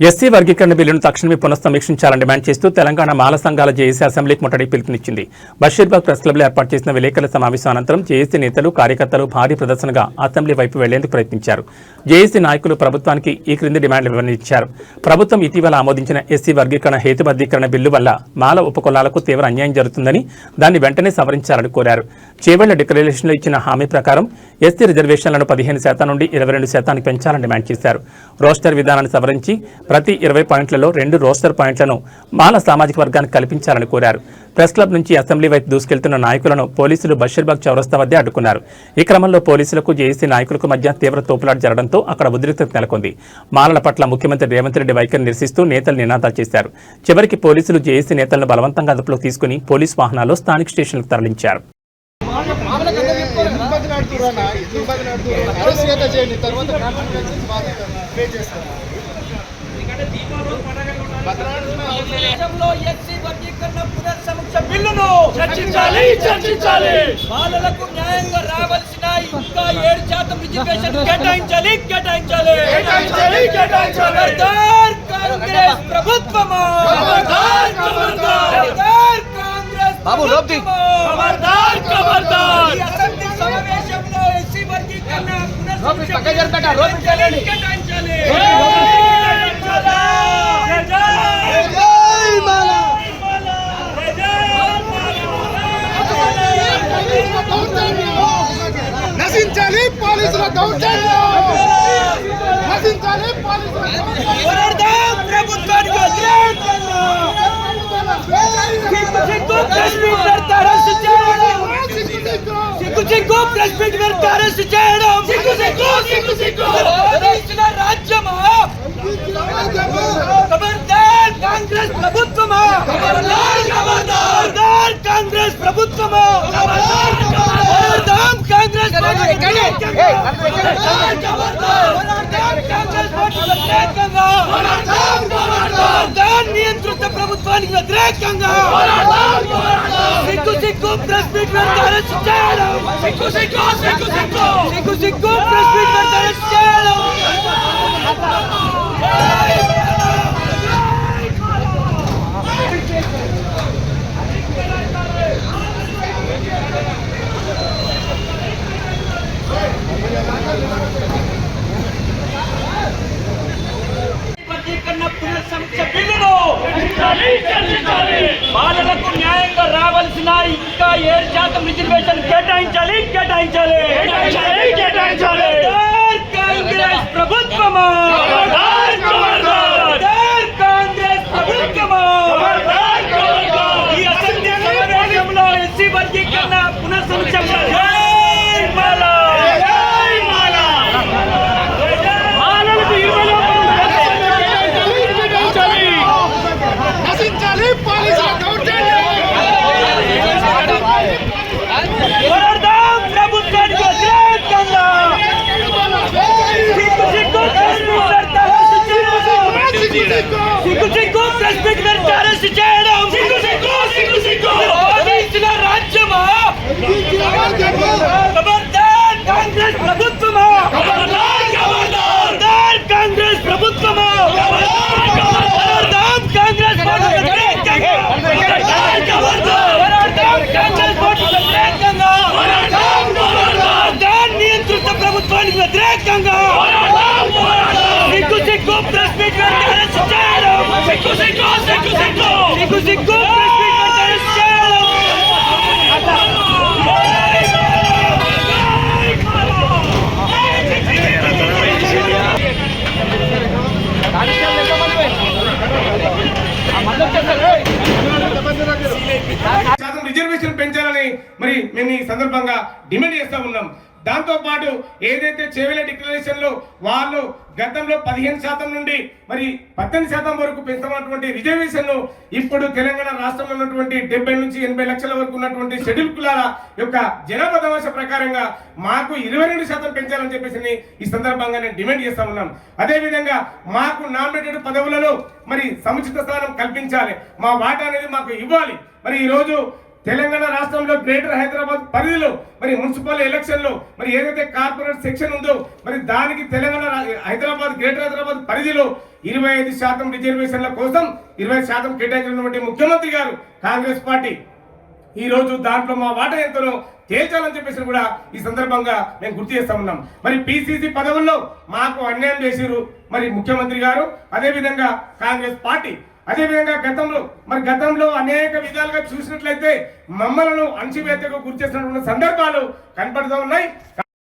SC వర్గీకరణ బిల్లును తక్షణమే పునఃసమీక్షించాలని డిమాండ్ చేస్తూ తెలంగాణ మాల సంఘాల జేఏసీ అసెంబ్లీకి ముట్టడి పిలుపునిచ్చింది. బషీర్బాగ్ ప్రెస్ క్లబ్లో ఏర్పాటు చేసిన విలేకరుల సమావేశం అనంతరం జేఏసీ నేతలు, కార్యకర్తలు భారీ ప్రదర్శనగా అసెంబ్లీ వైపు వెళ్లేందుకు ప్రయత్నించారు. జేఏసీ నాయకులు ప్రభుత్వానికి ఈ క్రింది డిమాండ్లు వివరించారు. ప్రభుత్వం ఇటీవల ఆమోదించిన ఎస్సీ వర్గీకరణ హేతుబద్ధీకరణ బిల్లు వల్ల మాల ఉపకులాలకు తీవ్ర అన్యాయం జరుగుతుందని, దాన్ని వెంటనే సవరించాలని కోరారు. చేవెళ్ల డిక్లరేషన్లో ఇచ్చిన హామీ ప్రకారం ఎస్సీ రిజర్వేషన్లను 15% నుండి 22% పెంచాలని డిమాండ్ చేశారు. రోస్టర్ విధానాన్ని సవరించి ప్రతి 20 పాయింట్లలో 2 రోస్టర్ పాయింట్లను మాల సామాజిక వర్గానికి కల్పించాలని కోరారు. ప్రెస్ క్లబ్ నుంచి అసెంబ్లీ వైపు దూసుకెళ్తున్న నాయకులను పోలీసులు బషీర్బాగ్ చౌరస్తా వద్ద అడ్డుకున్నారు. ఈ క్రమంలో పోలీసులకు జేఏసీ నాయకులకు మధ్య తీవ్ర తోపులాట జరగడంతో అక్కడ ఉద్రిక్తత నెలకొంది. మాలల పట్ల ముఖ్యమంత్రి రేవంత్ రెడ్డి వైఖరిని నిరసిస్తూ నేతలు నినాదాలు చేశారు. చివరికి పోలీసులు జేఏసీ నేతలను బలవంతంగా అదుపులోకి తీసుకుని పోలీసు వాహనాల్లో స్థానిక స్టేషన్లకు తరలించారు. బిల్లును చర్చించాలి. బాలలకు న్యాయంగా రావాల్సిన ఇంకా 7% రిజర్వేషన్ కేటాయించాలి. ఖబర్దార్ కాంగ్రెస్ ప్రభుత్వమా, ఖబర్దార్. ఈ అసెంబ్లీ సమావేశంలో ఎస్సీ వర్గీకరణ కేటాయించాలి. నశించాలి పోలీసుల దౌర్జన్యం, నశించాలి పోలీసుల దౌర్జన్యం. ప్రభుత్వానికి వ్యతిరేకంగా సిగ్గు ప్రెస్ మీట్ పెడతారు, అరెస్ట్ చేయడం రాజ్యమా? ఖబర్దార్ కాంగ్రెస్ ప్రభుత్వమా, ఖబర్దార్ కాంగ్రెస్ ప్రభుత్వమా, ఖబర్దార్ కాంగ్రెస్ నియంత్రిత ప్రభుత్వానికి వ్యతిరేకంగా సిగ్గు ప్రెస్ మీట్ పెడితే అరెస్ట్ చేయడం, సిగ్గు ప్రెస్ మీట్ పెడితే అరెస్ట్ చేయడం. బాలలకు న్యాయంగా రావాల్సిన ఇంకా 7% రిజర్వేషన్ కేటాయించాలి. కాంగ్రెస్ ప్రభుత్వమా, కాంగ్రెస్ ప్రభుత్వమా. ఈ అసెంబ్లీ సమావేశంలో ఎస్సీ వర్గీకరణ పునఃసమీక్ష రాజ్యమా? ఖబర్దార్ కాంగ్రెస్ ప్రభుత్వమా, ఖబర్దార్ కాంగ్రెస్ ప్రభుత్వమా, ఖబర్దార్ కాంగ్రెస్ నియంత్రిత ప్రభుత్వానికి వ్యతిరేకంగా సిగ్గు ప్రెస్ మీట్ అరెస్ట్ చేయడం, సిగ్గు ప్రెస్ మీట్ అరెస్ట్ చేయడం. రిజర్వేషన్ పెంచాలని మరి మేము ఈ సందర్భంగా డిమాండ్ చేస్తా ఉన్నాం. దాంతో పాటు ఏదైతే చేవెళ్ల డిక్లరేషన్ లో వాళ్ళు గతంలో 15% నుండి మరి 18% వరకు పెంచుతున్నటువంటి రిజర్వేషన్ ను ఇప్పుడు తెలంగాణ రాష్ట్రంలో ఉన్నటువంటి 70 నుంచి 80 లక్షల వరకు ఉన్నటువంటి షెడ్యూల్ కులాల యొక్క జనాభా దవాస ప్రకారంగా మాకు 22% పెంచాలని చెప్పేసి ఈ సందర్భంగా నేను డిమాండ్ చేస్తా ఉన్నాం. అదే విధంగా మాకు నామినేటెడ్ పదవులలో మరి సముచిత స్థానం కల్పించాలి, మా వాటా అనేది మాకు ఇవ్వాలి. మరి ఈ రోజు తెలంగాణ రాష్ట్రంలో గ్రేటర్ హైదరాబాద్ పరిధిలో మరి మున్సిపల్ ఎలక్షన్ లో మరి ఏదైతే కార్పొరేట్ సెక్షన్ ఉందో మరి దానికి తెలంగాణ హైదరాబాద్ గ్రేటర్ హైదరాబాద్ పరిధిలో 25% రిజర్వేషన్ల కోసం 20% కేటాయించినటువంటి ముఖ్యమంత్రి గారు కాంగ్రెస్ పార్టీ ఈ రోజు దాంట్లో మా వాటా ఎంతనో తేల్చాలని చెప్పేసి కూడా ఈ సందర్భంగా మేము గుర్తు చేస్తా ఉన్నాం. మరి పిసిసి పదవుల్లో మాకు అన్యాయం చేసిరు మరి ముఖ్యమంత్రి గారు, అదేవిధంగా కాంగ్రెస్ పార్టీ, అదేవిధంగా గతంలో అనేక విధాలుగా చూసినట్లయితే మమ్మలను అణచివేతకు గురి చేసినటువంటి సందర్భాలు కనపడుతూ ఉన్నాయి.